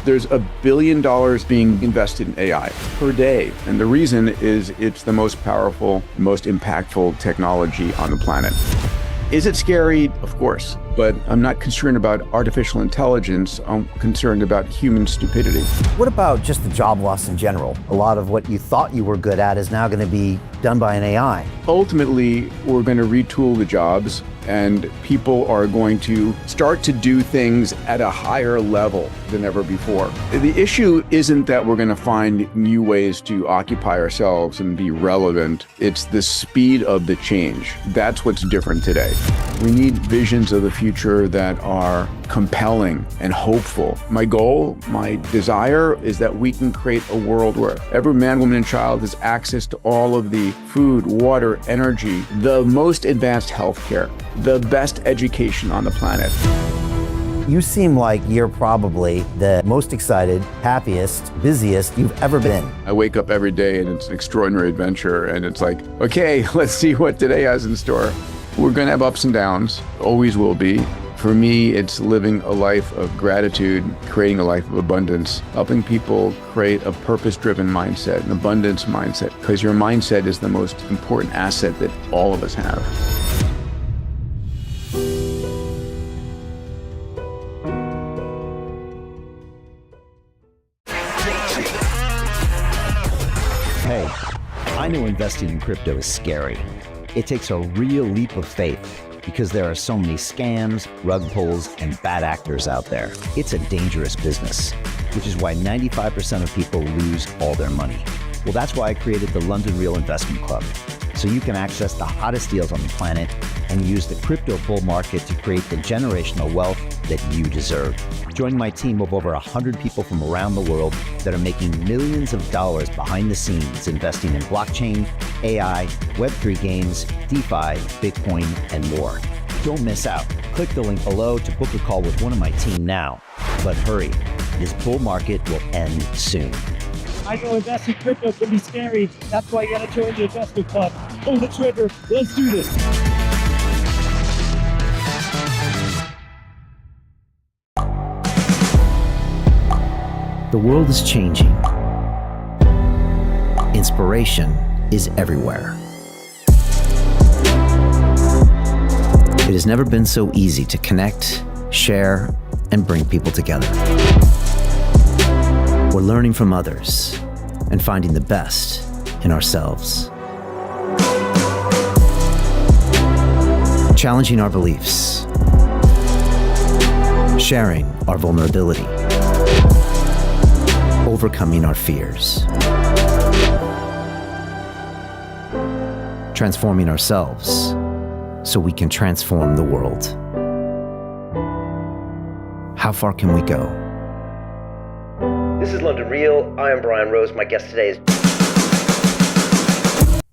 There's $1 billion being invested in AI per day. And the reason is it's the most powerful, most impactful technology on the planet. Is it scary? Of course. But I'm not concerned about artificial intelligence. I'm concerned about human stupidity. What about just the job loss in general? A lot of what you thought you were good at is now going to be done by an AI. Ultimately, we're going to retool the jobs, and people are going to start to do things at a higher level than ever before. The issue isn't that we're going to find new ways to occupy ourselves and be relevant. It's the speed of the change. That's what's different today. We need visions of the future that are compelling and hopeful. My goal, my desire is that we can create a world where every man, woman, and child has access to all of the food, water, energy, the most advanced healthcare, the best education on the planet. You seem like you're probably the most excited, happiest, busiest you've ever been. I wake up every day and it's an extraordinary adventure, and it's like, okay, let's see what today has in store. We're going to have ups and downs, always will be. For me, it's living a life of gratitude, creating a life of abundance, helping people create a purpose-driven mindset, an abundance mindset, because your mindset is the most important asset that all of us have. Hey, I know investing in crypto is scary. It takes a real leap of faith because there are so many scams, rug pulls, and bad actors out there. It's a dangerous business, which is why 95% of people lose all their money. Well, that's why I created the London Real Investment Club, so you can access the hottest deals on the planet and use the crypto bull market to create the generational wealth that you deserve. Join my team of over 100 people from around the world that are making millions of dollars behind the scenes investing in blockchain, AI, Web3 games, DeFi, Bitcoin, and more. Don't miss out. Click the link below to book a call with one of my team now. But hurry, this bull market will end soon. I know investing in crypto can be scary. That's why you gotta join the investment club. Pull the trigger. Let's do this. The world is changing. Inspiration is everywhere. It has never been so easy to connect, share, and bring people together. We're learning from others and finding the best in ourselves. Challenging our beliefs. Sharing our vulnerability. Overcoming our fears. Transforming ourselves so we can transform the world. How far can we go? This is London Real. I am Brian Rose. My guest today is...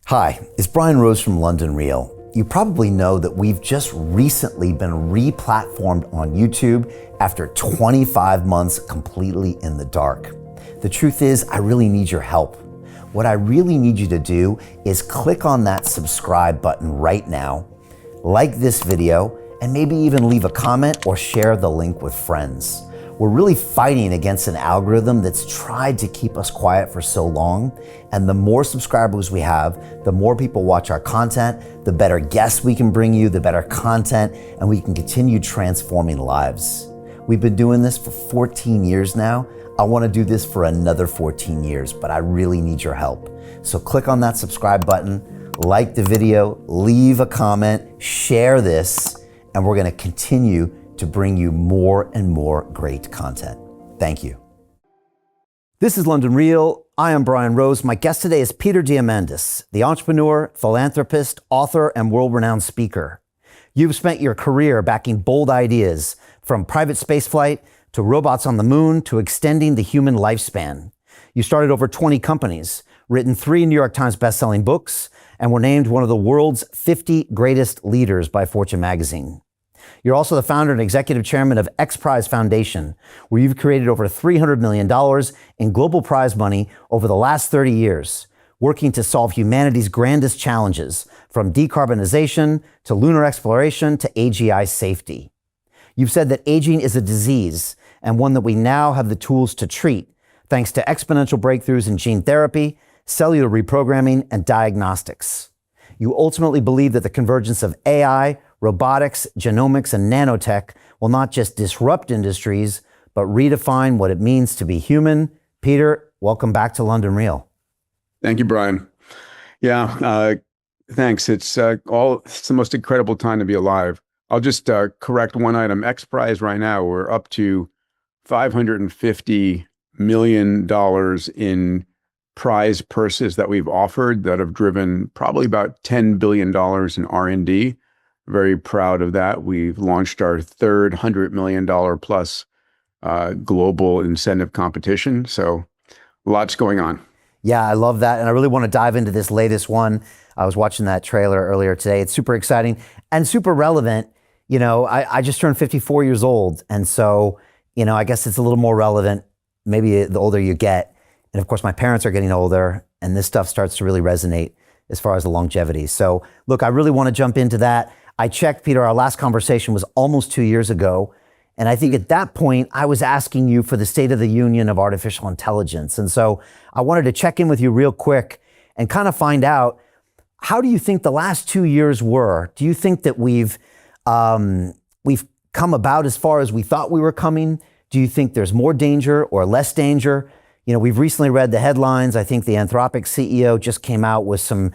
Hi, it's Brian Rose from London Real. You probably know that we've just recently been re-platformed on YouTube after 25 months completely in the dark. The truth is, I really need your help. What I really need you to do is click on that subscribe button right now, like this video, and maybe even leave a comment or share the link with friends. We're really fighting against an algorithm that's tried to keep us quiet for so long. And the more subscribers we have, the more people watch our content, the better guests we can bring you, the better content, and we can continue transforming lives. We've been doing this for 14 years now. I want to do this for another 14 years, but I really need your help. So click on that subscribe button, like the video, leave a comment, share this, and we're going to continue to bring you more and more great content. Thank you. This is London Real. I am Brian Rose. My guest today is Peter Diamandis, the entrepreneur, philanthropist, author, and world-renowned speaker. You've spent your career backing bold ideas, from private spaceflight to robots on the moon to extending the human lifespan. You started over 20 companies, written 3 New York Times bestselling books, and were named one of the world's 50 greatest leaders by Fortune magazine. You're also the founder and executive chairman of X Prize Foundation, where you've created over $300 million in global prize money over the last 30 years, working to solve humanity's grandest challenges, from decarbonization to lunar exploration to AGI safety. You've said that aging is a disease and one that we now have the tools to treat, thanks to exponential breakthroughs in gene therapy, cellular reprogramming, and diagnostics. You ultimately believe that the convergence of AI, robotics, genomics, and nanotech will not just disrupt industries, but redefine what it means to be human. Peter, welcome back to London Real. Thank you, Brian. Yeah, thanks. It's the most incredible time to be alive. I'll just correct one item. X Prize right now, we're up to $550 million in prize purses that we've offered that have driven probably about $10 billion in R&D. Very proud of that. We've launched our third $100 million plus global incentive competition. So lots going on. Yeah, I love that. And I really want to dive into this latest one. I was watching that trailer earlier today. It's super exciting and super relevant. You know, I just turned 54 years old. And so, you know, I guess it's a little more relevant maybe the older you get. And of course, my parents are getting older and this stuff starts to really resonate as far as the longevity. So look, I really want to jump into that. I checked, Peter, our last conversation was almost 2 years ago. And I think at that point, I was asking you for the state of the union of artificial intelligence. And so I wanted to check in with you real quick and kind of find out, how do you think the last 2 years were? Do you think that we've come about as far as we thought we were coming? Do you think there's more danger or less danger? You know, we've recently read the headlines. I think the Anthropic CEO just came out with some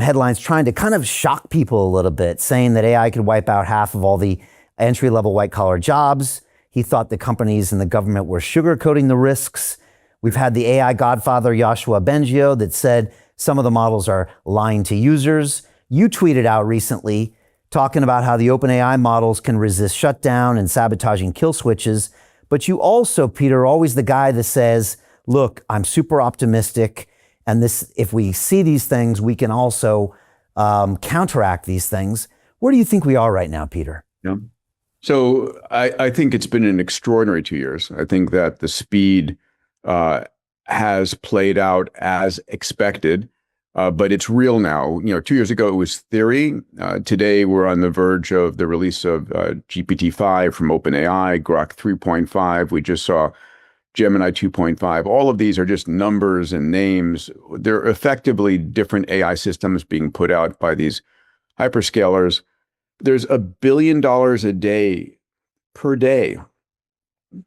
headlines trying to kind of shock people a little bit, saying that AI could wipe out half of all the entry-level white-collar jobs. He thought the companies and the government were sugarcoating the risks. We've had the AI godfather, Yoshua Bengio, that said some of the models are lying to users. You tweeted out recently talking about how the OpenAI models can resist shutdown and sabotaging kill switches. But you also, Peter, are always the guy that says, look, I'm super optimistic. And this, if we see these things, we can also counteract these things. Where do you think we are right now, Peter? Yeah. So I think it's been an extraordinary 2 years. I think that the speed has played out as expected, but it's real now. You know, 2 years ago it was theory. Today we're on the verge of the release of GPT-5 from OpenAI, Grok 3.5. We just saw Gemini 2.5. All of these are just numbers and names. They're effectively different AI systems being put out by these hyperscalers. There's $1 billion a day per day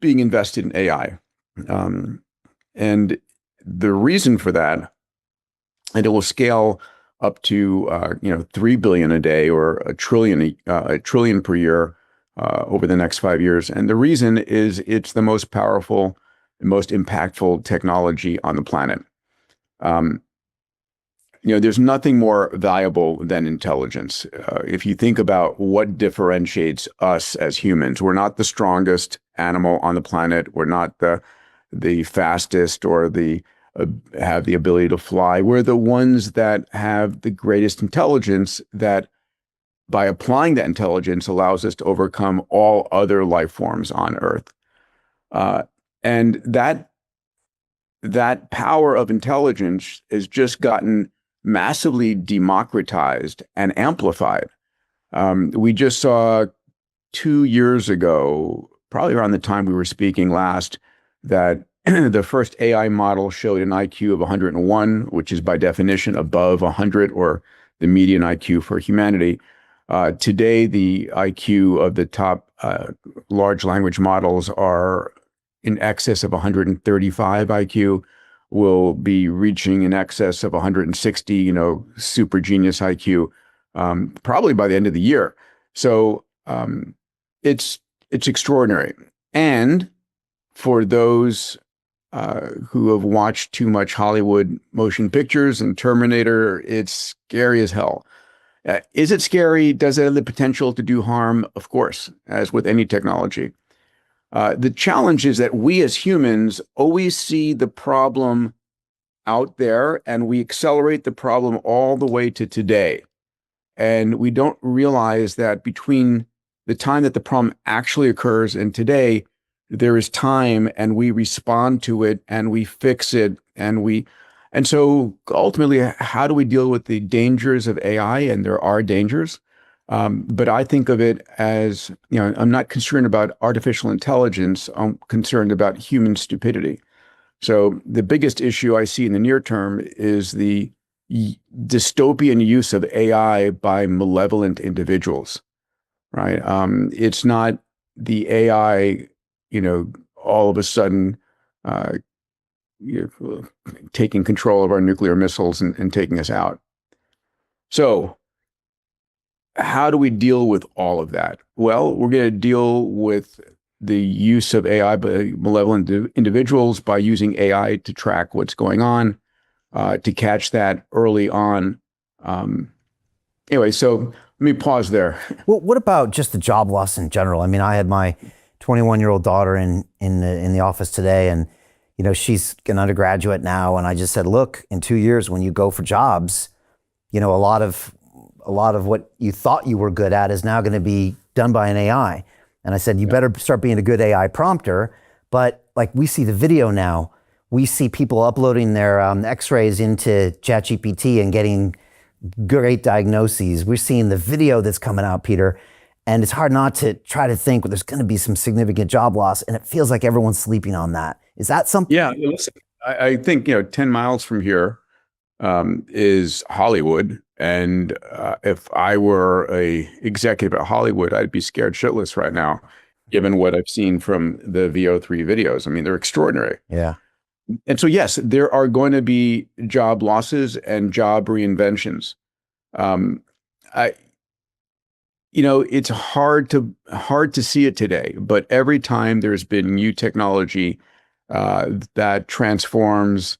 being invested in AI. And the reason for that, and it will scale up to 3 billion a day or a trillion per year over the next 5 years. And the reason is it's the most powerful and most impactful technology on the planet. There's nothing more valuable than intelligence. If you think about what differentiates us as humans, we're not the strongest animal on the planet. We're not the fastest or have the ability to fly. We're the ones that have the greatest intelligence that, by applying that intelligence, allows us to overcome all other life forms on Earth. And that power of intelligence has just gotten massively democratized and amplified. We just saw 2 years ago, probably around the time we were speaking last, that the first AI model showed an IQ of 101, which is by definition above 100, or the median IQ for humanity. Today, the IQ of the top large language models are in excess of 135 IQ. Will be reaching in excess of 160, super genius IQ, probably by the end of the year. So it's extraordinary. And for those who have watched too much Hollywood motion pictures and Terminator, it's scary as hell. Is it scary? Does it have the potential to do harm? Of course, as with any technology. The challenge is that we as humans always see the problem out there and we accelerate the problem all the way to today. And we don't realize that between the time that the problem actually occurs and today, there is time, and we respond to it and we fix it. And so ultimately, how do we deal with the dangers of AI? And there are dangers. But I think of it as, I'm not concerned about artificial intelligence. I'm concerned about human stupidity. So the biggest issue I see in the near term is the dystopian use of AI by malevolent individuals, right? It's not the AI, all of a sudden uh, taking control of our nuclear missiles and taking us out. So how do we deal with all of that? Well, we're going to deal with the use of AI by malevolent individuals by using AI to track what's going on, to catch that early on. Anyway, so let me pause there. Well, what about just the job loss in general? I mean, I had my 21-year-old daughter in the office today, and she's an undergraduate now, and I just said, look, in 2 years when you go for jobs, a lot of what you thought you were good at is now going to be done by an AI. And I said, you better start being a good AI prompter. But like we see the video now, we see people uploading their x-rays into ChatGPT and getting great diagnoses. We're seeing the video that's coming out, Peter, and it's hard not to try to think, well, there's going to be some significant job loss, and it feels like everyone's sleeping on that. Is that something? Yeah, listen, I think 10 miles from here is Hollywood, and if I were a executive at Hollywood, I'd be scared shitless right now, given what I've seen from the VO3 videos. I mean, they're extraordinary. Yeah. And so, yes, there are going to be job losses and job reinventions. It's hard to see it today, but every time there's been new technology that transforms,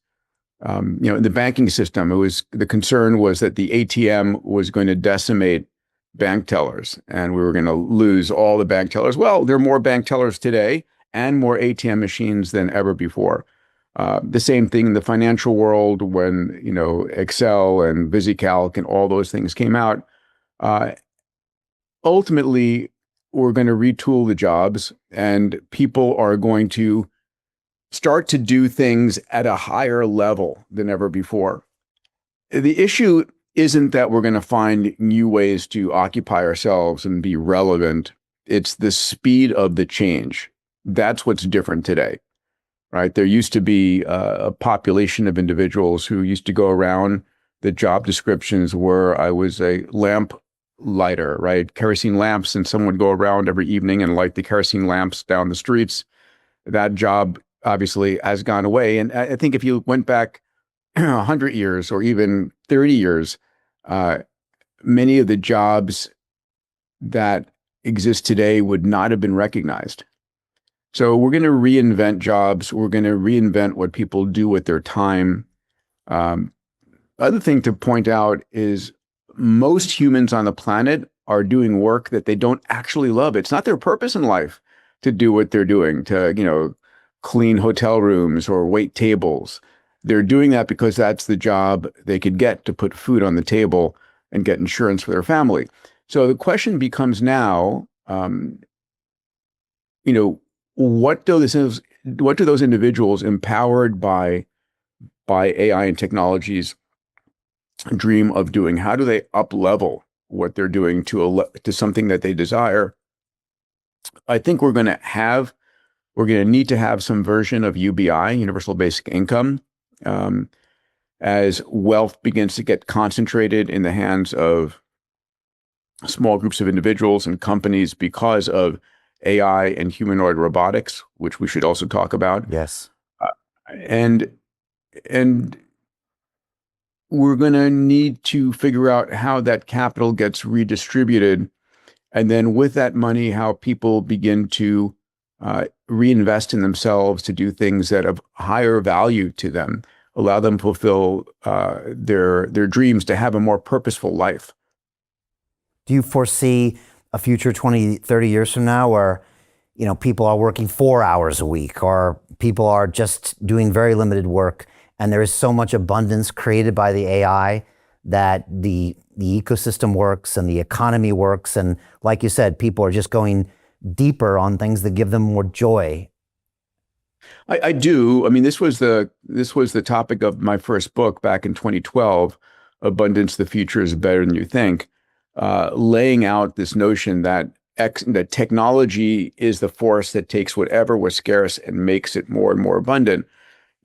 in the banking system, the concern was that the ATM was going to decimate bank tellers, and we were going to lose all the bank tellers. Well, there are more bank tellers today and more ATM machines than ever before. The same thing in the financial world when, Excel and VisiCalc and all those things came out. Ultimately, we're going to retool the jobs, and people are going to start to do things at a higher level than ever before. The issue isn't that we're going to find new ways to occupy ourselves and be relevant. It's the speed of the change. That's what's different today. Right. There used to be a population of individuals who used to go around. The job descriptions were, I was a lamp lighter, right? Kerosene lamps, and someone would go around every evening and light the kerosene lamps down the streets. That job obviously has gone away. And I think if you went back 100 years or even 30 years, many of the jobs that exist today would not have been recognized. So we're going to reinvent jobs. We're going to reinvent what people do with their time. Other thing to point out is most humans on the planet are doing work that they don't actually love. It's not their purpose in life to do what they're doing, to, clean hotel rooms or wait tables. They're doing that because that's the job they could get to put food on the table and get insurance for their family. So the question becomes now, what do those individuals empowered by AI and technologies dream of doing? How do they up level what they're doing to something that they desire? I think we're going to need to have some version of UBI, universal basic income, as wealth begins to get concentrated in the hands of small groups of individuals and companies because of AI and humanoid robotics, which we should also talk about. Yes. And we're going to need to figure out how that capital gets redistributed. And then with that money, how people begin to reinvest in themselves to do things that have higher value to them, allow them to fulfill their dreams, to have a more purposeful life. Do you foresee a future 20, 30 years from now where, people are working 4 hours a week, or people are just doing very limited work, and there is so much abundance created by the AI that the ecosystem works and the economy works, and like you said, people are just going deeper on things that give them more joy? I do. I mean, this was the topic of my first book back in 2012, Abundance: The Future is Better Than You Think. laying out this notion that that technology is the force that takes whatever was scarce and makes it more and more abundant.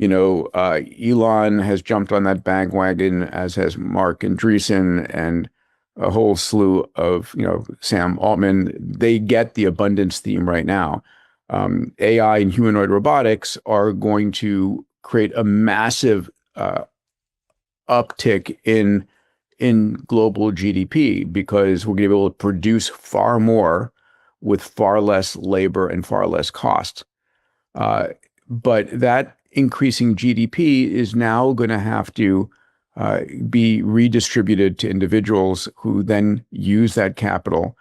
Elon has jumped on that bandwagon, as has Mark Andreessen and a whole slew of, Sam Altman. They get the abundance theme right now. AI and humanoid robotics are going to create a massive uptick in global GDP because we're going to be able to produce far more with far less labor and far less cost. But that increasing GDP is now going to have to be redistributed to individuals who then use that capital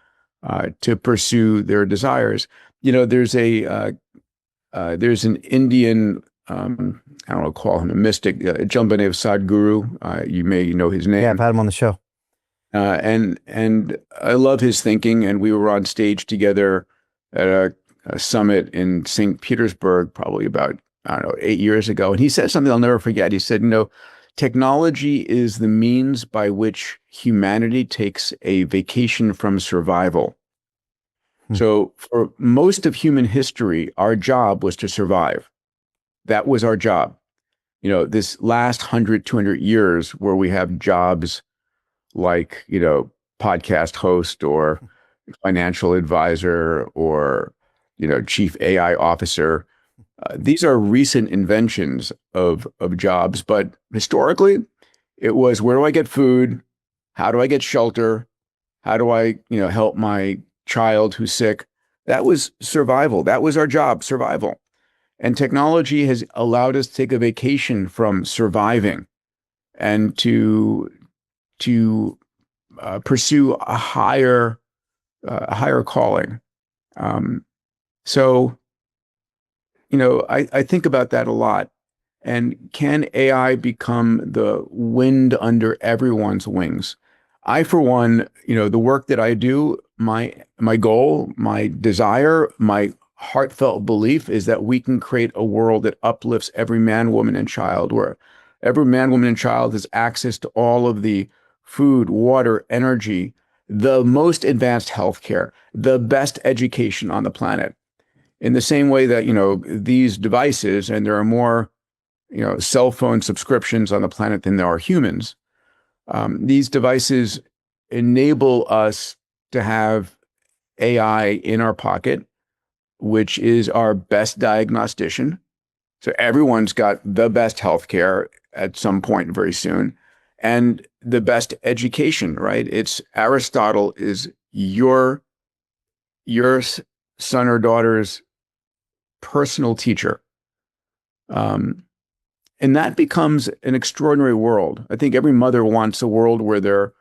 to pursue their desires. There's an Indian, I don't know, call him a mystic, a gentleman named Sadhguru. You may know his name. Yeah, I've had him on the show. And I love his thinking. And we were on stage together at a summit in St. Petersburg, probably about, 8 years ago. And he said something I'll never forget. He said, technology is the means by which humanity takes a vacation from survival. So for most of human history, our job was to survive. That was our job. This last 100, 200 years where we have jobs like, podcast host or financial advisor or, chief AI officer. These are recent inventions of jobs, but historically it was, where do I get food? How do I get shelter? How do I, help my child who's sick? That was survival. That was our job, survival. And technology has allowed us to take a vacation from surviving and to pursue a higher calling. I think about that a lot. And can AI become the wind under everyone's wings? I, for one, the work that I do, my goal, my desire, my heartfelt belief is that we can create a world that uplifts every man, woman, and child, where every man, woman, and child has access to all of the food, water, energy, the most advanced healthcare, the best education on the planet. In the same way that, these devices, and there are more, cell phone subscriptions on the planet than there are humans, these devices enable us to have AI in our pocket, which is our best diagnostician. So everyone's got the best healthcare at some point very soon, and the best education, right? It's Aristotle is your son or daughter's personal teacher. And that becomes an extraordinary world. I think every mother wants a world where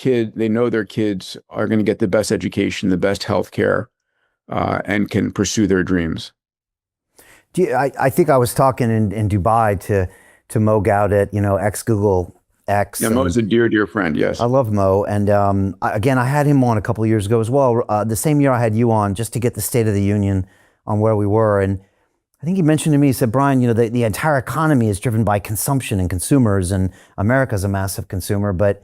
they know their kids are going to get the best education, the best healthcare, and can pursue their dreams. I think I was talking in Dubai to Mo Gaudet, ex-Google X. Yeah, Mo's a dear friend, yes. I love Mo. And again, I had him on a couple of years ago as well. The same year I had you on, just to get the State of the Union on where we were. And I think he mentioned to me, he said, Brian, the entire economy is driven by consumption and consumers, and America's a massive consumer. But,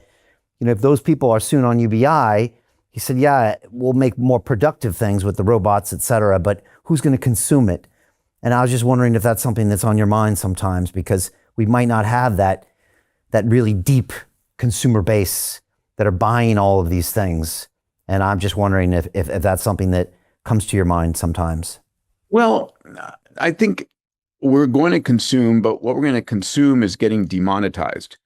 if those people are soon on UBI, he said, yeah, we'll make more productive things with the robots, et cetera, but who's going to consume it? And I was just wondering if that's something that's on your mind sometimes, because we might not have that really deep consumer base that are buying all of these things. And I'm just wondering if that's something that comes to your mind sometimes. Well, I think we're going to consume, but what we're going to consume is getting demonetized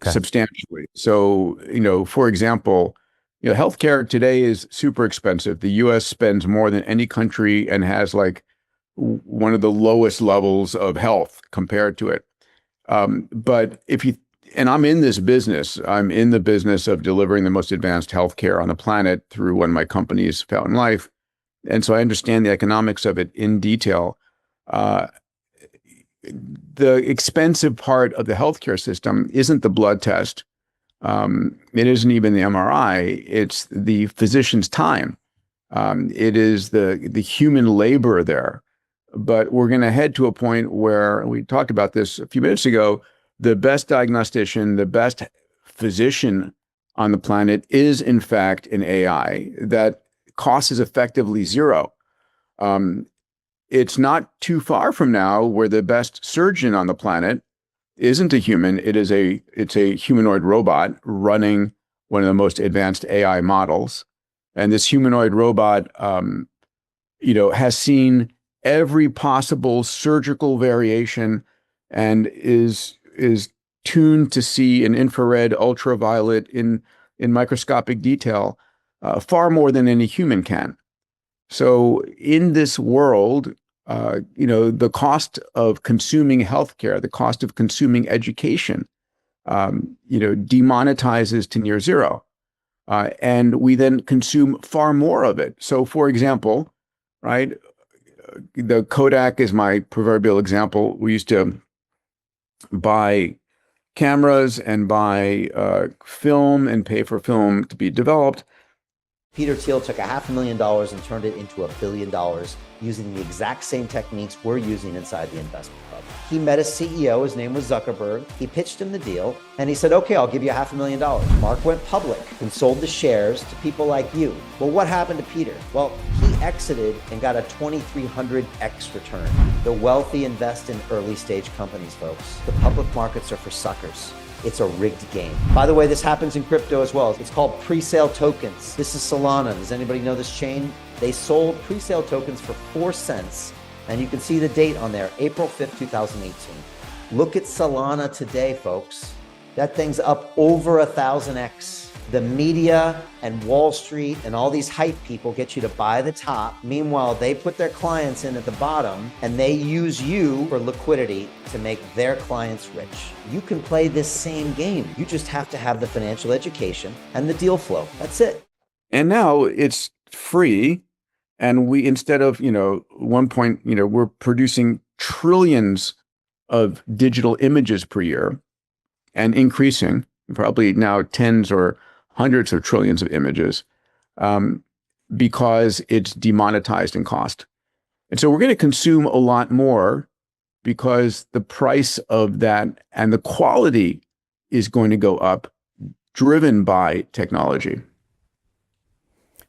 substantially. So, for example, healthcare today is super expensive. The U.S. spends more than any country and has like one of the lowest levels of health compared to it. But and I'm in this business, I'm in the business of delivering the most advanced healthcare on the planet through one of my companies, Fountain Life. And so I understand the economics of it in detail. The expensive part of the healthcare system isn't the blood test. It isn't even the MRI. It's the physician's time. It is the human labor there. But we're going to head to a point where, we talked about this a few minutes ago, the best diagnostician, the best physician on the planet is, in fact, an AI that cost is effectively zero. It's not too far from now where the best surgeon on the planet isn't a human. It's a humanoid robot running one of the most advanced AI models. And this humanoid robot, has seen every possible surgical variation and is tuned to see in infrared, ultraviolet, in microscopic detail, far more than any human can. So in this world, the cost of consuming healthcare, the cost of consuming education, demonetizes to near zero. And we then consume far more of it. So for example, right, the Kodak is my proverbial example. We used to buy cameras and buy film and pay for film to be developed. Peter Thiel took $500,000 and turned it into $1 billion using the exact same techniques we're using inside the investment club. He met a CEO, his name was Zuckerberg. He pitched him the deal and he said, okay, I'll give you $500,000. Mark went public and sold the shares to people like you. Well, what happened to Peter? Well, he exited and got a 2,300x return. The wealthy invest in early stage companies, folks. The public markets are for suckers. It's a rigged game. By the way, this happens in crypto as well. It's called pre-sale tokens. This is Solana. Does anybody know this chain? They sold pre-sale tokens for 4 cents. And you can see the date on there, April 5th, 2018. Look at Solana today, folks. That thing's up over 1,000x. The media and Wall Street and all these hype people get you to buy the top. Meanwhile, they put their clients in at the bottom and they use you for liquidity to make their clients rich. You can play this same game. You just have to have the financial education and the deal flow. That's it. And now it's free. And we, instead of, one point, we're producing trillions of digital images per year and increasing, probably now tens or hundreds of trillions of images, because it's demonetized in cost. And so we're going to consume a lot more because the price of that and the quality is going to go up, driven by technology.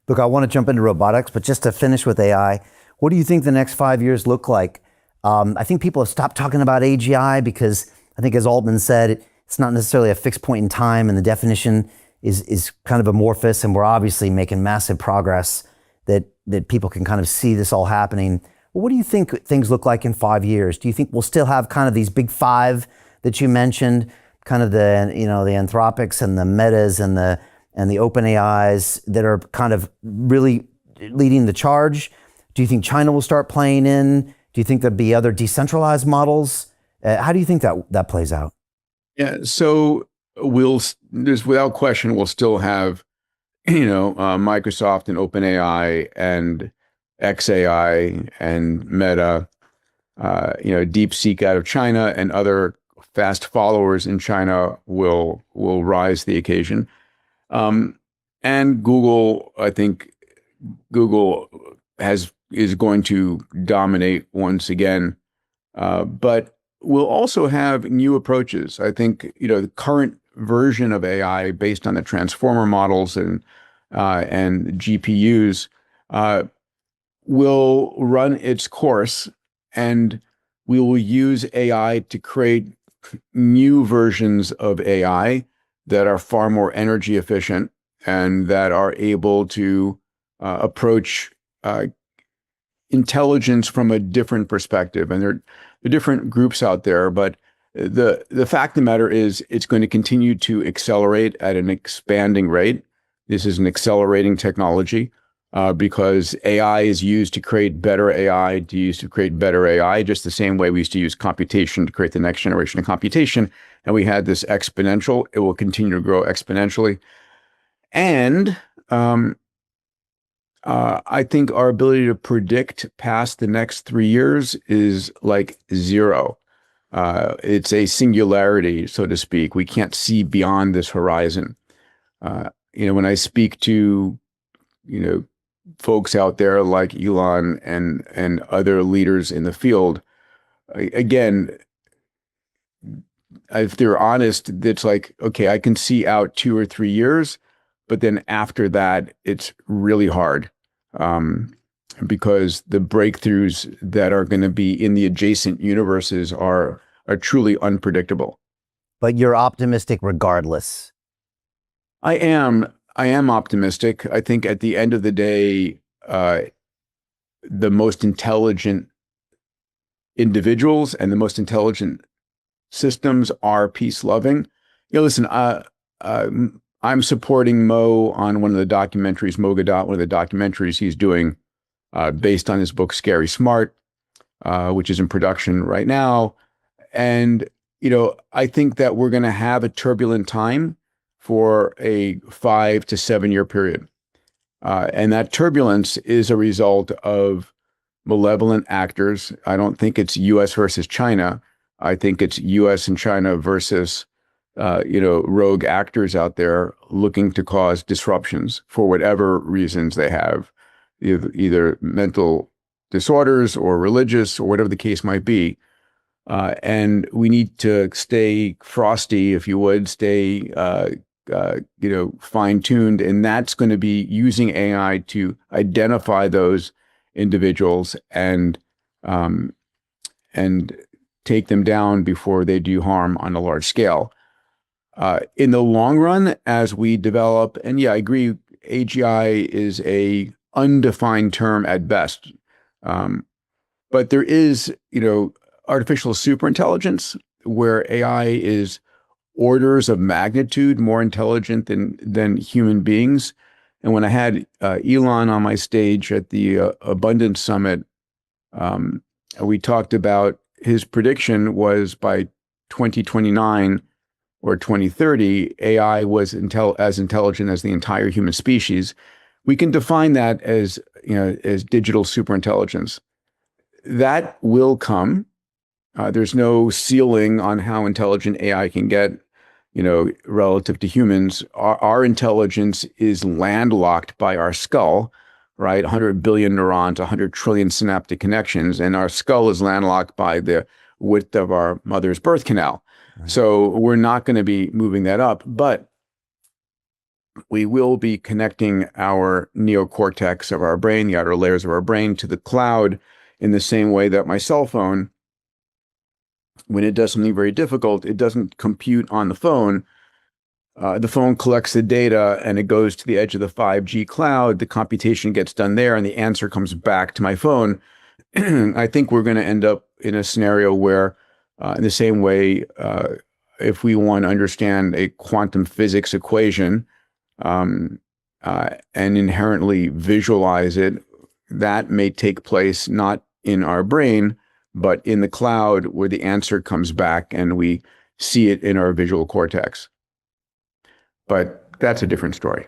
Look, I want to jump into robotics, but just to finish with AI, what do you think the next 5 years look like? I think people have stopped talking about AGI because I think, as Altman said, it's not necessarily a fixed point in time, and the definition is kind of amorphous, and we're obviously making massive progress that people can kind of see this all happening. Well, what do you think things look like in 5 years? Do you think we'll still have kind of these big five that you mentioned, kind of the Anthropics and the Metas and the open AIs that are kind of really leading the charge? Do you think China will start playing in? Do you think there'll be other decentralized models? How do you think that plays out? Yeah, so there's without question, we'll still have, Microsoft and OpenAI and XAI and Meta, DeepSeek out of China, and other fast followers in China will rise to the occasion. And Google, I think Google is going to dominate once again, but we'll also have new approaches. I think, the current version of AI based on the transformer models and GPUs will run its course, and we will use AI to create new versions of AI that are far more energy efficient and that are able to approach intelligence from a different perspective. And there are different groups out there, but the fact of the matter is it's going to continue to accelerate at an expanding rate. This is an accelerating technology because AI is used to create better AI, just the same way we used to use computation to create the next generation of computation. And we had this exponential. It will continue to grow exponentially. And I think our ability to predict past the next 3 years is like zero. It's a singularity, so to speak. We can't see beyond this horizon. When I speak to, folks out there like Elon and other leaders in the field, again, if they're honest, it's like, okay, I can see out 2 or 3 years, but then after that, it's really hard. Because the breakthroughs that are going to be in the adjacent universes are truly unpredictable. But you're optimistic regardless. I am optimistic. I think at the end of the day, the most intelligent individuals and the most intelligent systems are peace loving. Listen, I'm supporting Mo on one of the documentaries, Mo Gadot, one of the documentaries he's doing based on his book Scary Smart, which is in production right now. And, I think that we're going to have a turbulent time for a 5 to 7 year period. And that turbulence is a result of malevolent actors. I don't think it's US versus China. I think it's US and China versus, rogue actors out there looking to cause disruptions for whatever reasons they have, either mental disorders or religious or whatever the case might be. And we need to stay frosty, if you would, stay, fine-tuned. And that's going to be using AI to identify those individuals and take them down before they do harm on a large scale. In the long run, as we develop, and yeah, I agree, AGI is a undefined term at best. But there is, artificial superintelligence where AI is orders of magnitude more intelligent than human beings. And when I had Elon on my stage at the Abundance Summit, we talked about his prediction was by 2029 or 2030, AI was as intelligent as the entire human species. We can define that as digital superintelligence. That will come. There's no ceiling on how intelligent AI can get, relative to humans. Our intelligence is landlocked by our skull, right? 100 billion neurons, 100 trillion synaptic connections, and our skull is landlocked by the width of our mother's birth canal. Right. So we're not going to be moving that up, but we will be connecting our neocortex of our brain, the outer layers of our brain, to the cloud in the same way that my cell phone, when it does something very difficult, it doesn't compute on the phone. The phone collects the data and it goes to the edge of the 5G cloud. The computation gets done there and the answer comes back to my phone. I think we're going to end up in a scenario where, in the same way, if we want to understand a quantum physics equation and inherently visualize it, that may take place not in our brain, but in the cloud where the answer comes back and we see it in our visual cortex. But that's a different story.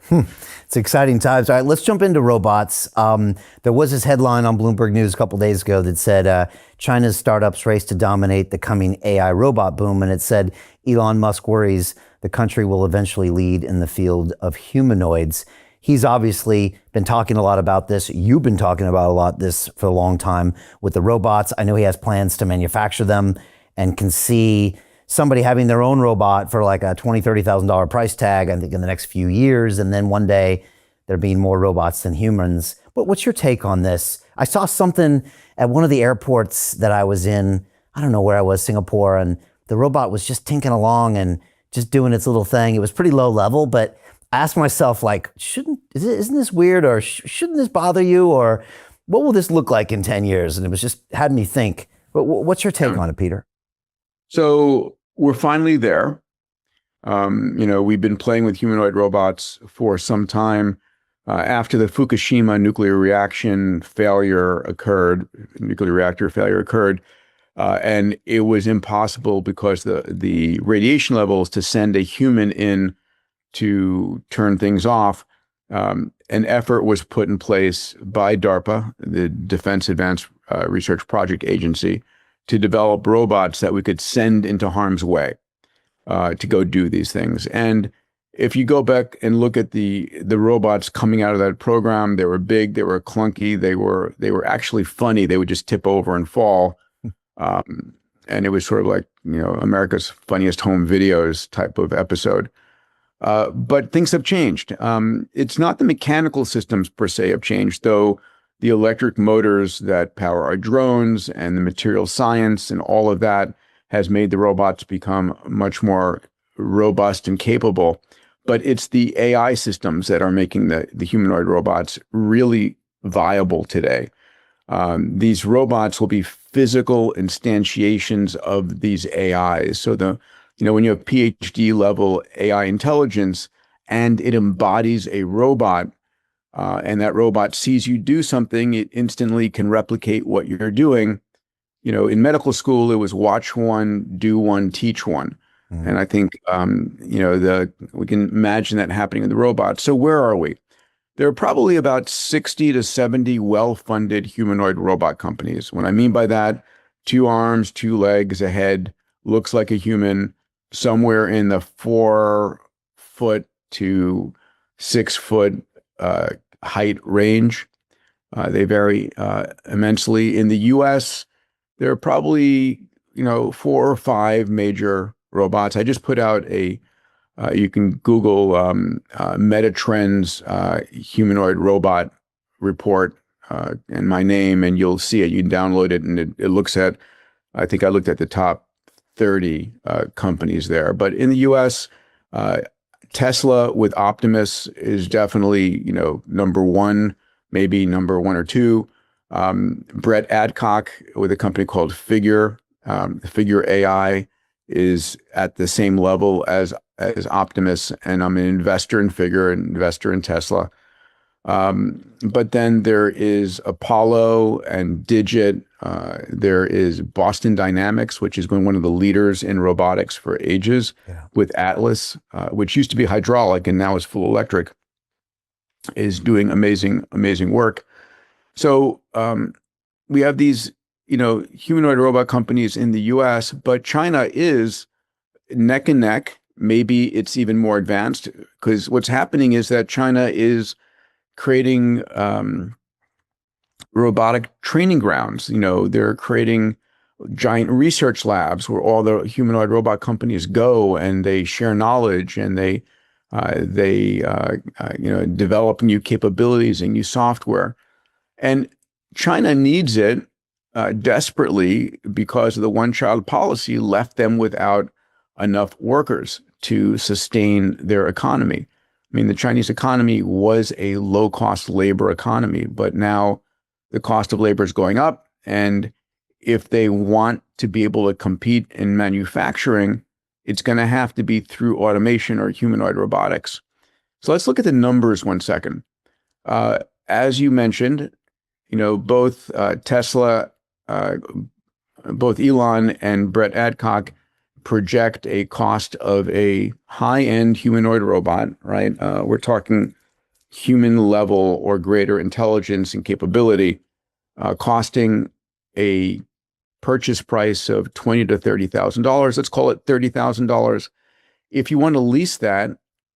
It's exciting times. All right, let's jump into robots. There was this headline on Bloomberg News a couple days ago that said China's startups race to dominate the coming AI robot boom. And it said Elon Musk worries the country will eventually lead in the field of humanoids. He's obviously been talking a lot about this. You've been talking about a lot this for a long time with the robots. I know he has plans to manufacture them and can see somebody having their own robot for like a $20,000, $30,000 price tag, I think in the next few years. And then one day there being more robots than humans. But what's your take on this? I saw something at one of the airports that I was in. I don't know where I was, Singapore, and the robot was just tinking along and just doing its little thing. It was pretty low level, but I asked myself, like, isn't this weird, or shouldn't this bother you, or what will this look like in 10 years? And it was just had me think. But what's your take on it, Peter? So we're finally there. We've been playing with humanoid robots for some time. After the Fukushima nuclear reactor failure occurred, and it was impossible because the radiation levels to send a human in to turn things off. An effort was put in place by DARPA, the Defense Advanced Research Project Agency, to develop robots that we could send into harm's way to go do these things. And if you go back and look at the robots coming out of that program, they were big, they were clunky, they were actually funny. They would just tip over and fall. and it was sort of like, America's Funniest Home Videos type of episode. But things have changed. It's not the mechanical systems per se have changed, though the electric motors that power our drones and the material science and all of that has made the robots become much more robust and capable. But it's the AI systems that are making the humanoid robots really viable today. These robots will be physical instantiations of these AIs. So when you have PhD level AI intelligence and it embodies a robot, and that robot sees you do something, it instantly can replicate what you're doing. In medical school, it was watch one, do one, teach one. And I think, we can imagine that happening in the robots. So where are we? There are probably about 60 to 70 well-funded humanoid robot companies. What I mean by that, 2 arms, 2 legs, a head, looks like a human, somewhere in the 4-foot to 6-foot height range. They vary immensely. In the US, there are probably 4 or 5 major robots. I just put out you can Google Metatrends humanoid robot report and my name, and you'll see it. You can download it, and it looks at, I think I looked at the top 30 companies there. But in the US, Tesla with Optimus is definitely, number 1, maybe number 1 or 2. Brett Adcock with a company called Figure AI is at the same level as Optimus, and I'm an investor in Figure, an investor in Tesla. But then there is Apollo and Digit. There is Boston Dynamics, which has been one of the leaders in robotics for ages, with Atlas, which used to be hydraulic and now is full electric, is doing amazing, amazing work. So we have these, humanoid robot companies in the US, but China is neck and neck. Maybe it's even more advanced, because what's happening is that China is creating robotic training grounds. They're creating giant research labs where all the humanoid robot companies go and they share knowledge, and they develop new capabilities and new software. And China needs it desperately, because of the one-child policy left them without enough workers to sustain their economy. I mean, the Chinese economy was a low-cost labor economy, but now the cost of labor is going up. And if they want to be able to compete in manufacturing, it's going to have to be through automation or humanoid robotics. So let's look at the numbers 1 second. As you mentioned, both Tesla, both Elon and Brett Adcock project a cost of a high-end humanoid robot, right? We're talking human level or greater intelligence and capability, costing a purchase price of $20,000 to $30,000. Let's call it $30,000. If you want to lease that,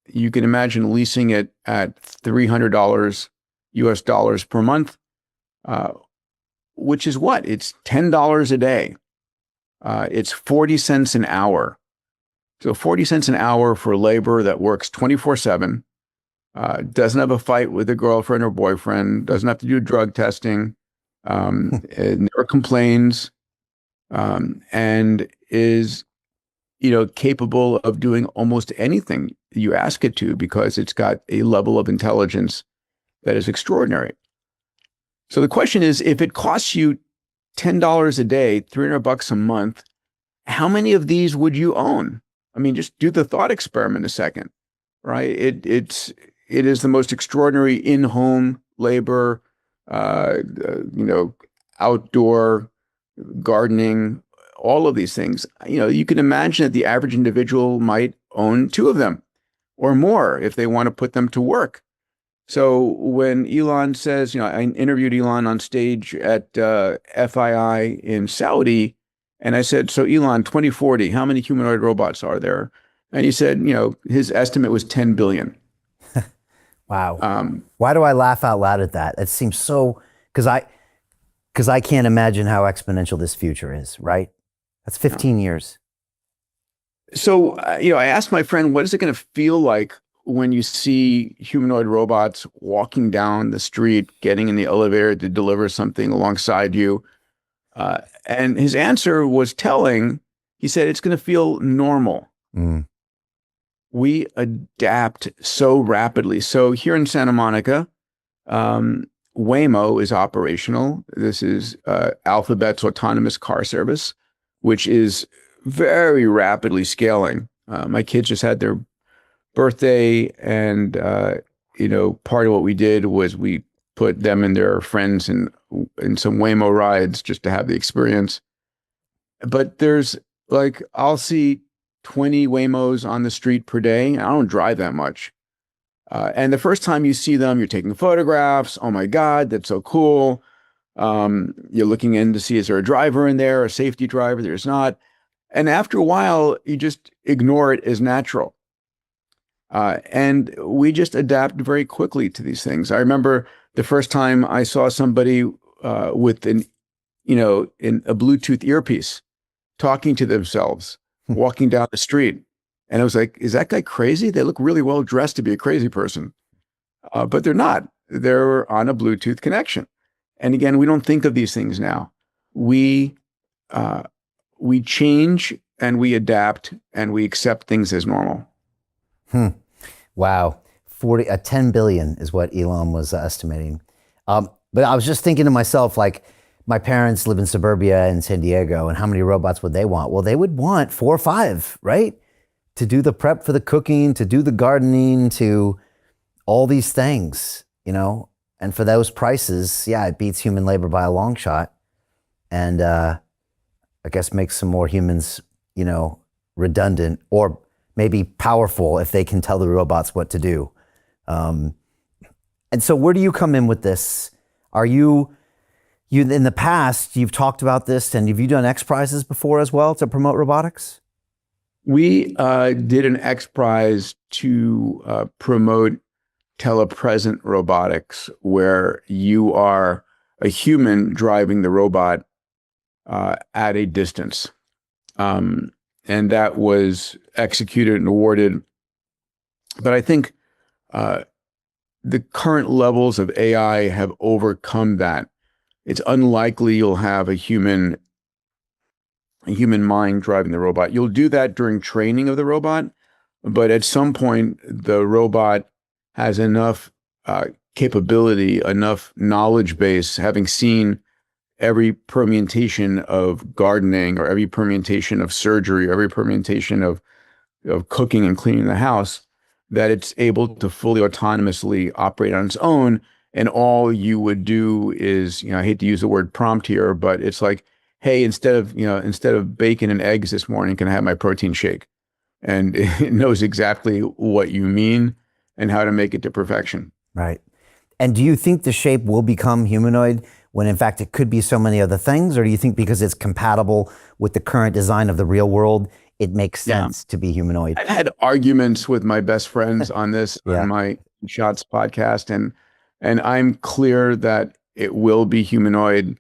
you can imagine leasing it at $300 US dollars per month, which is what? It's $10 a day. It's 40 cents an hour. So 40 cents an hour for labor that works 24/7, doesn't have a fight with a girlfriend or boyfriend, doesn't have to do drug testing, it never complains, and is, capable of doing almost anything you ask it to, because it's got a level of intelligence that is extraordinary. So the question is, if it costs you $10 a day, $300 a month, how many of these would you own? I mean, just do the thought experiment a second, right? It is the most extraordinary in-home labor, outdoor gardening, all of these things. You can imagine that the average individual might own 2 of them or more if they want to put them to work. So when Elon says, I interviewed Elon on stage at FII in Saudi, and I said, so Elon, 2040, how many humanoid robots are there? And he said, his estimate was 10 billion. Wow. Why do I laugh out loud at that? It seems so, because I can't imagine how exponential this future is, right? That's 15 years. So, I asked my friend, what is it going to feel like when you see humanoid robots walking down the street, getting in the elevator to deliver something alongside you? And his answer was telling. He said, it's going to feel normal. Mm. We adapt so rapidly. So here in Santa Monica, Waymo is operational. This is Alphabet's autonomous car service, which is very rapidly scaling. My kids just had their birthday, and part of what we did was we put them and their friends in some Waymo rides just to have the experience. But there's I'll see 20 Waymos on the street per day. I don't drive that much. And the first time you see them, you're taking photographs. Oh my God, that's so cool. You're looking in to see, is there a driver in there, a safety driver? There's not. And after a while, you just ignore it as natural. And we just adapt very quickly to these things. I remember the first time I saw somebody with in a Bluetooth earpiece talking to themselves, walking down the street. And I was like, is that guy crazy? They look really well dressed to be a crazy person. But they're not. They're on a Bluetooth connection. And again, we don't think of these things now. We change and we adapt and we accept things as normal. Wow. 10 billion is what Elon was estimating. But I was just thinking to myself, like, my parents live in suburbia in San Diego, and how many robots would they want? Well, they would want 4 or 5, right? To do the prep for the cooking, to do the gardening, to all these things, and for those prices, yeah, it beats human labor by a long shot. And I guess makes some more humans, redundant or maybe powerful if they can tell the robots what to do. And so where do you come in with this? Are you in the past, you've talked about this, and have you done X Prizes before as well to promote robotics? We did an X Prize to promote telepresent robotics, where you are a human driving the robot at a distance. And that was executed and awarded. But I think the current levels of AI have overcome that. It's unlikely you'll have a human mind driving the robot. You'll do that during training of the robot, but at some point, the robot has enough capability, enough knowledge base, having seen every permutation of gardening or every permutation of surgery, or every permutation of cooking and cleaning the house, that it's able to fully autonomously operate on its own. And all you would do is, I hate to use the word prompt here, but it's like, hey, instead of bacon and eggs this morning, can I have my protein shake? And it knows exactly what you mean and how to make it to perfection. Right. And do you think the shape will become humanoid when in fact it could be so many other things? Or do you think because it's compatible with the current design of the real world, it makes sense to be humanoid? I've had arguments with my best friends on this on my Shots podcast, and I'm clear that it will be humanoid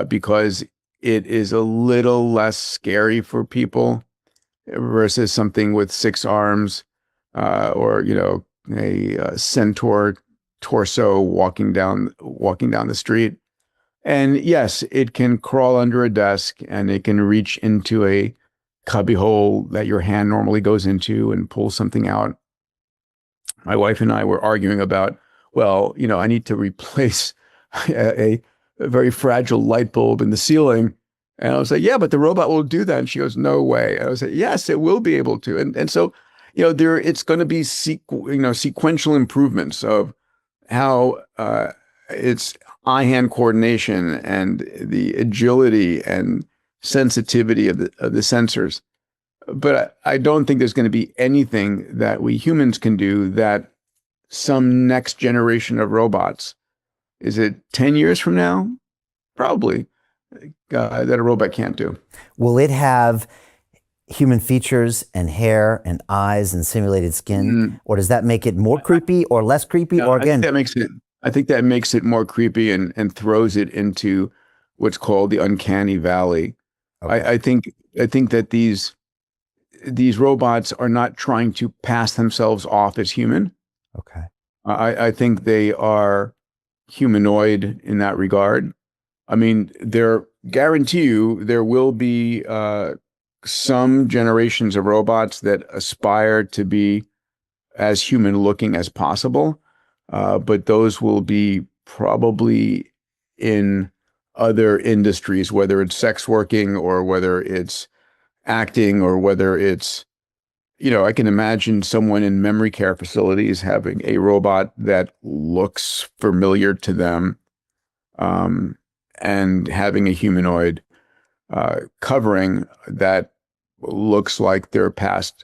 because it is a little less scary for people versus something with 6 arms or a centaur torso walking down the street. And yes, it can crawl under a desk and it can reach into a cubbyhole that your hand normally goes into and pull something out. My wife and I were arguing about, I need to replace a very fragile light bulb in the ceiling. And I was like, yeah, but the robot will do that. And she goes, no way. And I was like, yes, it will be able to. And so, it's going to be sequential improvements of how it's eye-hand coordination and the agility and sensitivity of the sensors. But I don't think there's going to be anything that we humans can do that some next generation of robots, is it 10 years from now? Probably, that a robot can't do. Will it have human features and hair and eyes and simulated skin? Or does that make it more creepy or less creepy? Or again, I think that makes it more creepy and throws it into what's called the uncanny valley. Okay. I think that these robots are not trying to pass themselves off as human. Okay. I think they are humanoid in that regard. I mean, guarantee you there will be some generations of robots that aspire to be as human looking as possible, but those will be probably in other industries, whether it's sex working or whether it's acting or whether it's, I can imagine someone in memory care facilities having a robot that looks familiar to them, um, and having a humanoid covering that looks like their past,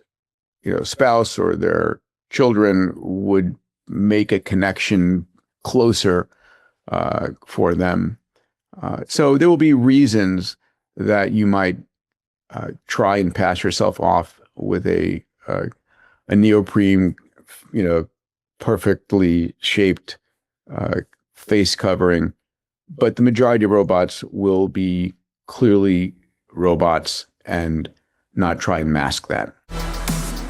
spouse or their children would make a connection closer for them. So there will be reasons that you might try and pass yourself off with a neoprene, perfectly shaped face covering, but the majority of robots will be clearly robots and not try and mask that.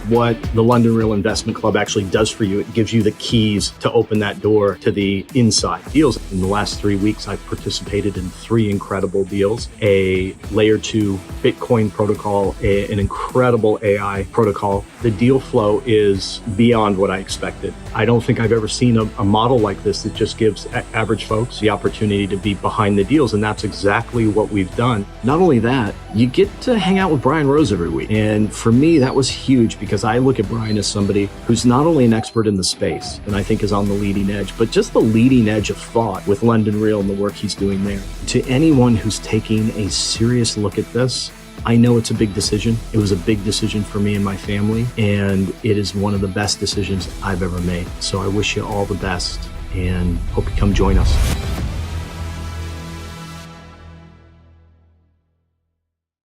What the London Real Investment Club actually does for you, it gives you the keys to open that door to the inside deals. In the last 3 weeks, I've participated in 3 incredible deals: a layer 2 Bitcoin protocol, an incredible AI protocol. The deal flow is beyond what I expected. I don't think I've ever seen a model like this that just gives average folks the opportunity to be behind the deals, and that's exactly what we've done. Not only that, you get to hang out with Brian Rose every week, and for me, that was huge because I look at Brian as somebody who's not only an expert in the space, and I think is on the leading edge, but just the leading edge of thought with London Real and the work he's doing there. To anyone who's taking a serious look at this, I know it's a big decision. It was a big decision for me and my family, and it is one of the best decisions I've ever made. So I wish you all the best and hope you come join us.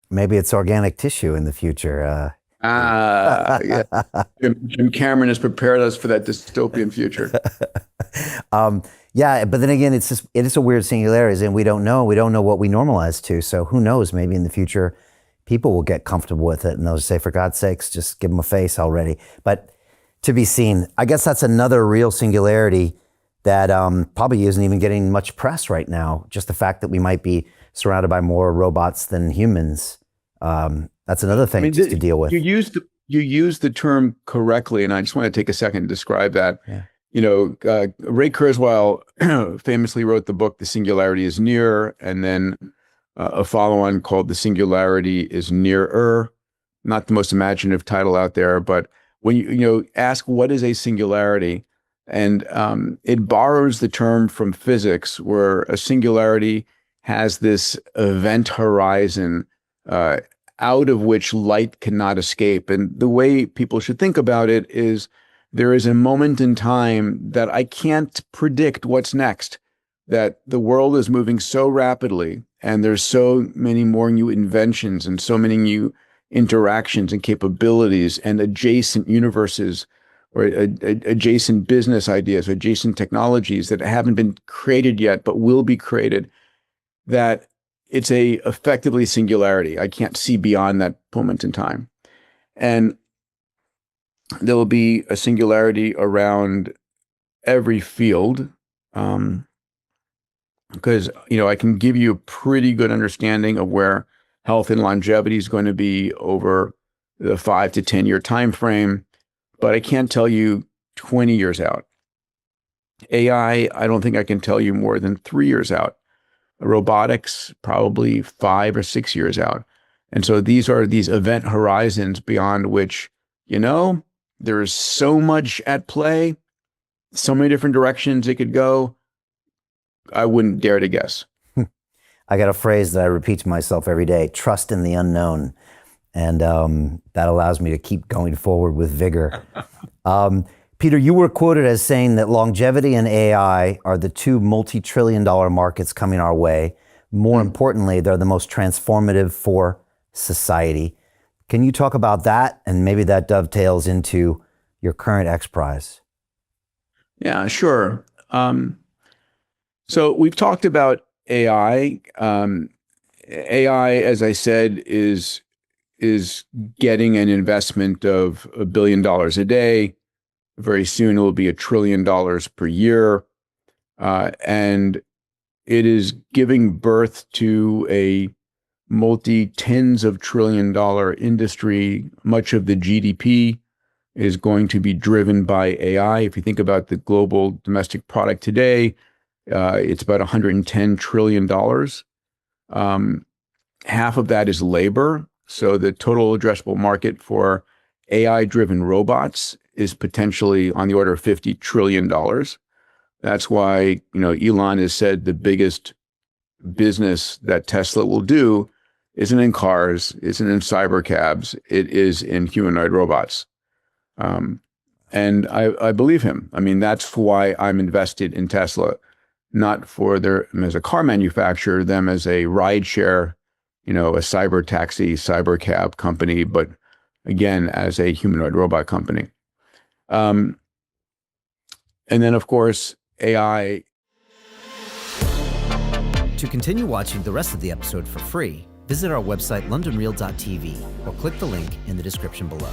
Maybe it's organic tissue in the future. Yeah. Jim Cameron has prepared us for that dystopian future. Yeah, but then again, it is a weird singularity, and we don't know what we normalize to. So who knows? Maybe in the future, people will get comfortable with it, and they'll say, "For God's sakes, just give them a face already." But to be seen. I guess that's another real singularity that probably isn't even getting much press right now. Just the fact that we might be surrounded by more robots than humans. That's another thing to deal with. You used the term correctly, and I just want to take a second to describe that. Yeah. Ray Kurzweil famously wrote the book "The Singularity is Near," and then a follow-on called "The Singularity is Nearer." Not the most imaginative title out there, but when you ask what is a singularity, and it borrows the term from physics, where a singularity has this event horizon out of which light cannot escape. And the way people should think about it is there is a moment in time that I can't predict what's next, that the world is moving so rapidly and there's so many more new inventions and so many new interactions and capabilities and adjacent universes or adjacent business ideas, adjacent technologies that haven't been created yet but will be created, that it's a effectively singularity. I can't see beyond that moment in time. And there will be a singularity around every field, because I can give you a pretty good understanding of where health and longevity is going to be over the 5 to 10 year time frame, but I can't tell you 20 years out. AI, I don't think I can tell you more than 3 years out. Robotics, probably 5 or 6 years out. And so these are these event horizons beyond which, there is so much at play, so many different directions it could go. I wouldn't dare to guess. I got a phrase that I repeat to myself every day: trust in the unknown. And that allows me to keep going forward with vigor. Peter, you were quoted as saying that longevity and AI are the two multi-trillion-dollar markets coming our way. More importantly, they're the most transformative for society. Can you talk about that? And maybe that dovetails into your current X Prize. Yeah, sure. So we've talked about AI AI, as I said, is getting an investment of $1 billion a day. Very soon it will be $1 trillion per year. And it is giving birth to a multi-tens of $trillion industry. Much of the GDP is going to be driven by AI. If you think about the global domestic product today, it's about $110 trillion. Half of that is labor. So the total addressable market for AI-driven robots is potentially on the order of $50 trillion. That's why, Elon has said the biggest business that Tesla will do isn't in cars, isn't in cyber cabs, it is in humanoid robots. And I believe him. I mean, that's why I'm invested in Tesla, not for them as a car manufacturer, them as a rideshare, a cyber taxi, cyber cab company, but again, as a humanoid robot company. And then, of course, AI. To continue watching the rest of the episode for free, visit our website londonreal.tv or click the link in the description below.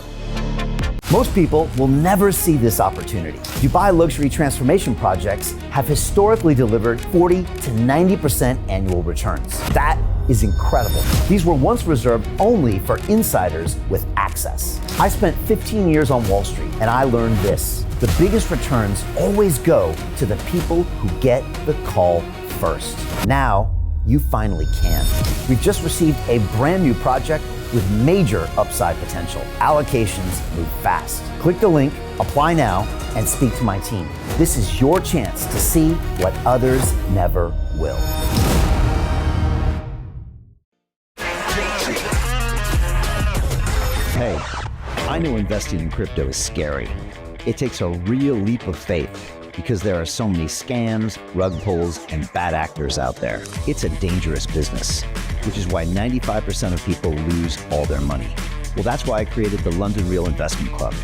Most people will never see this opportunity. Dubai luxury transformation projects have historically delivered 40 to 90% annual returns. That is incredible. These were once reserved only for insiders with access. I spent 15 years on Wall Street and I learned this: the biggest returns always go to the people who get the call first. Now, you finally can. We've just received a brand new project with major upside potential. Allocations move fast. Click the link, apply now, and speak to my team. This is your chance to see what others never will. Hey, I know investing in crypto is scary. It takes a real leap of faith because there are so many scams, rug pulls, and bad actors out there. It's a dangerous business, which is why 95% of people lose all their money. Well, that's why I created the London Real Investment Club,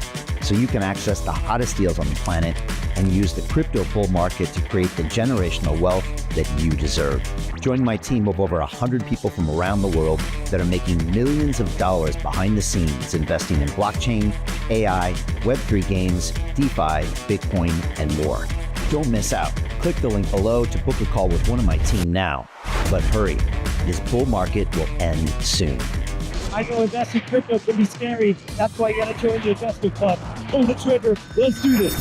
so you can access the hottest deals on the planet and use the crypto bull market to create the generational wealth that you deserve. Join my team of over 100 people from around the world that are making millions of dollars behind the scenes investing in blockchain, AI, Web3 games, DeFi, Bitcoin, and more. Don't miss out. Click the link below to book a call with one of my team now. But hurry, this bull market will end soon. I know investing crypto can be scary. That's why you gotta join the investment club. Pull the trigger. Let's do this.